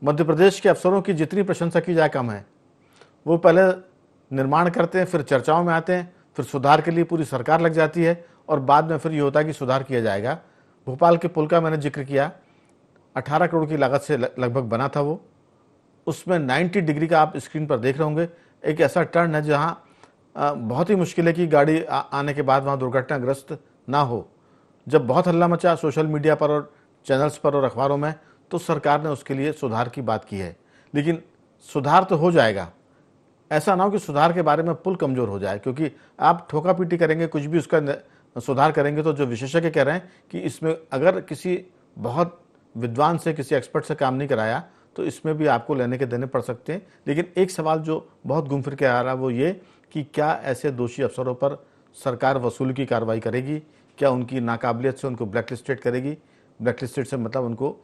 मध्य प्रदेश के अफसरों की जितनी प्रशंसा की जाए कम है। वो पहले निर्माण करते हैं, फिर चर्चाओं में आते हैं, फिर सुधार के लिए पूरी सरकार लग जाती है और बाद में फिर ये होता है कि सुधार किया जाएगा। भोपाल के पुल का मैंने जिक्र किया, 18 करोड़ की लागत से लगभग बना था वो। उसमें 90 डिग्री का आप स्क्रीन पर देख रहे होंगे, एक ऐसा टर्न है जहाँ बहुत ही मुश्किल है कि गाड़ी आने के बाद वहाँ दुर्घटनाग्रस्त ना हो। जब बहुत हल्ला मचा सोशल मीडिया पर और चैनल्स पर और अखबारों में, तो सरकार ने उसके लिए सुधार की बात की है। लेकिन सुधार तो हो जाएगा, ऐसा ना हो कि सुधार के बारे में पुल कमजोर हो जाए, क्योंकि आप ठोका पीटी करेंगे, कुछ भी उसका सुधार करेंगे, तो जो विशेषज्ञ कह रहे हैं कि इसमें अगर किसी बहुत विद्वान से, किसी एक्सपर्ट से काम नहीं कराया तो इसमें भी आपको लेने के देने पड़ सकते हैं। लेकिन एक सवाल जो बहुत घूम फिर के आ रहा है वो ये कि क्या ऐसे दोषी अफसरों पर सरकार वसूली की कार्रवाई करेगी? क्या उनकी नाकाबिलियत से उनको ब्लैकलिस्टेड करेगी? ब्लैकलिस्टेड से मतलब उनको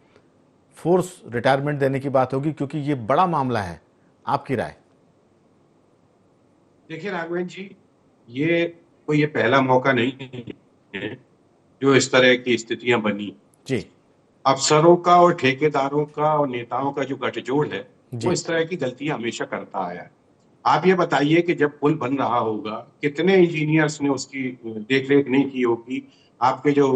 फोर्स रिटायरमेंट देने की बात होगी, क्योंकि ये बड़ा मामला है। आपकी राय? देखिए राघवेंद्र जी, ये पहला मौका नहीं है जो इस तरह की स्थितियां बनी। जी। अफसरों का और ठेकेदारों का और नेताओं का जो गठजोड़ है, वो जी। इस तरह की गलतियां हमेशा करता आया है। आप ये बताइए कि जब पुल बन रहा होगा, कितने इंजीनियर्स ने उसकी देख रेख नहीं की होगी। आपके जो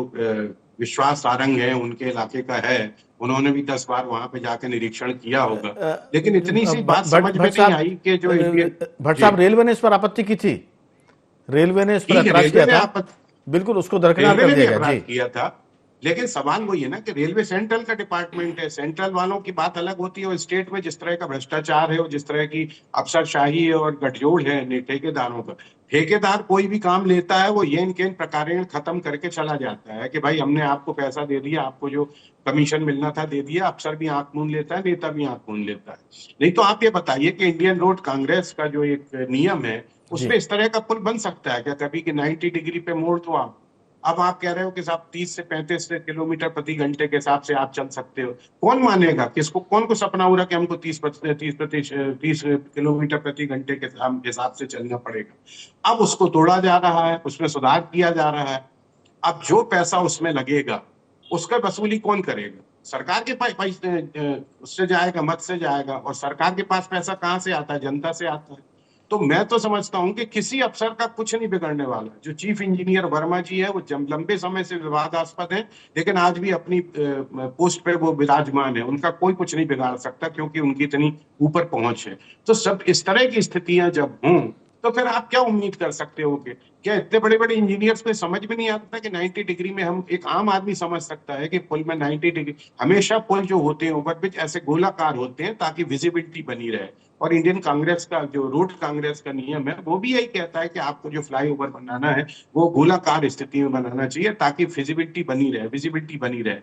विश्वास सारंग है, उनके इलाके का है, उन्होंने भी 10 बार वहां पे जाकर निरीक्षण किया होगा। लेकिन इतनी सी बात समझ में भट्ट नहीं साहब, आई कि जो इंडियन। भट्ट जी। साहब, रेलवे ने इस पर आपत्ति की थी। रेलवे ने इस पर ठीक है, ऐतराज रेलवे किया ने था। आप बिल्कुल, उसको दरकिनार रेलवे कर ने भी दिया गया। जी। अपराध किया था। लेकिन सवाल वही है ना कि रेलवे सेंट्रल का डिपार्टमेंट है, सेंट्रल वालों की बात अलग होती है, और स्टेट में जिस तरह का भ्रष्टाचार है और जिस तरह की अफसरशाही है और गठजोड़ है ठेकेदारों का। ठेकेदार कोई भी काम लेता है, वो येन केन प्रकारेण खत्म करके चला जाता है कि भाई हमने आपको पैसा दे दिया, आपको जो कमीशन मिलना था दे दिया। अफसर भी आंख मूंद लेता है, नेता भी आंख मूंद लेता है। नहीं तो आप ये बताइए कि इंडियन रोड कांग्रेस का जो एक नियम है, जी। उसमें इस तरह का पुल बन सकता है क्या कभी कि 90 डिग्री पे मोड़ दो आप? अब आप कह रहे हो कि साहब 30 से 35 किलोमीटर प्रति घंटे के हिसाब से आप चल सकते हो। कौन मानेगा? किसको, कौन को सपना हो रहा कि हमको 30 किलोमीटर प्रति घंटे के हिसाब से चलना पड़ेगा? अब उसको तोड़ा जा रहा है, उसमें सुधार किया जा रहा है। अब जो पैसा उसमें लगेगा, उसका वसूली कौन करेगा? सरकार के पास पैसे उससे जाएगा, मत से जाएगा। और सरकार के पास पैसा कहाँ से आता है? जनता से आता है। तो मैं तो समझता हूं कि किसी अफसर का कुछ नहीं बिगड़ने वाला। जो चीफ इंजीनियर वर्मा जी है, वो लंबे समय से विवादास्पद है, लेकिन आज भी अपनी पोस्ट पे वो विराजमान है। उनका कोई कुछ नहीं बिगाड़ सकता, क्योंकि उनकी इतनी ऊपर पहुंच है। तो सब इस तरह की स्थितियां जब हों, तो फिर आप क्या उम्मीद कर सकते हो? कि क्या इतने बड़े बड़े इंजीनियर्स को समझ में नहीं आता कि 90 डिग्री में, हम एक आम आदमी समझ सकता है कि पुल में 90 डिग्री। हमेशा पुल जो होते हैं ओवरब्रिज ऐसे गोलाकार होते हैं ताकि विजिबिलिटी बनी रहे। और इंडियन कांग्रेस का जो रोड कांग्रेस का नियम है, वो भी यही कहता है कि आपको जो फ्लाईओवर बनाना है, वो गोलाकार स्थिति में बनाना चाहिए ताकि फिजिबिलिटी बनी रहे, विजिबिलिटी बनी रहे।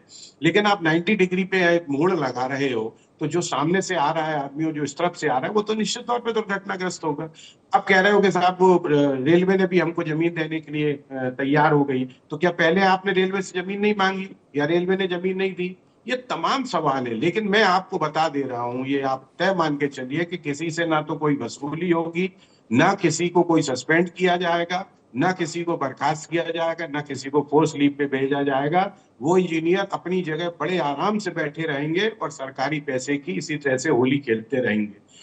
लेकिन आप 90 डिग्री पे एक मोड़ लगा रहे हो, तो जो सामने से आ रहा है आदमी और जो इस तरफ से आ रहा है, वो तो निश्चित तौर पर दुर्घटनाग्रस्त होगा। अब कह रहे हो कि साहब वो रेलवे ने भी हमको जमीन देने के लिए तैयार हो गई, तो क्या पहले आपने रेलवे से जमीन नहीं मांगी, या रेलवे ने जमीन नहीं दी? ये तमाम सवाल है। लेकिन मैं आपको बता दे रहा हूं, ये आप तय मान के चलिए कि किसी से ना तो कोई वसूली होगी, ना किसी को कोई सस्पेंड किया जाएगा, ना किसी को बर्खास्त किया जाएगा, ना किसी को फोर्स लीव पे भेजा जाएगा। वो इंजीनियर अपनी जगह बड़े आराम से बैठे रहेंगे और सरकारी पैसे की इसी तरह से होली खेलते रहेंगे।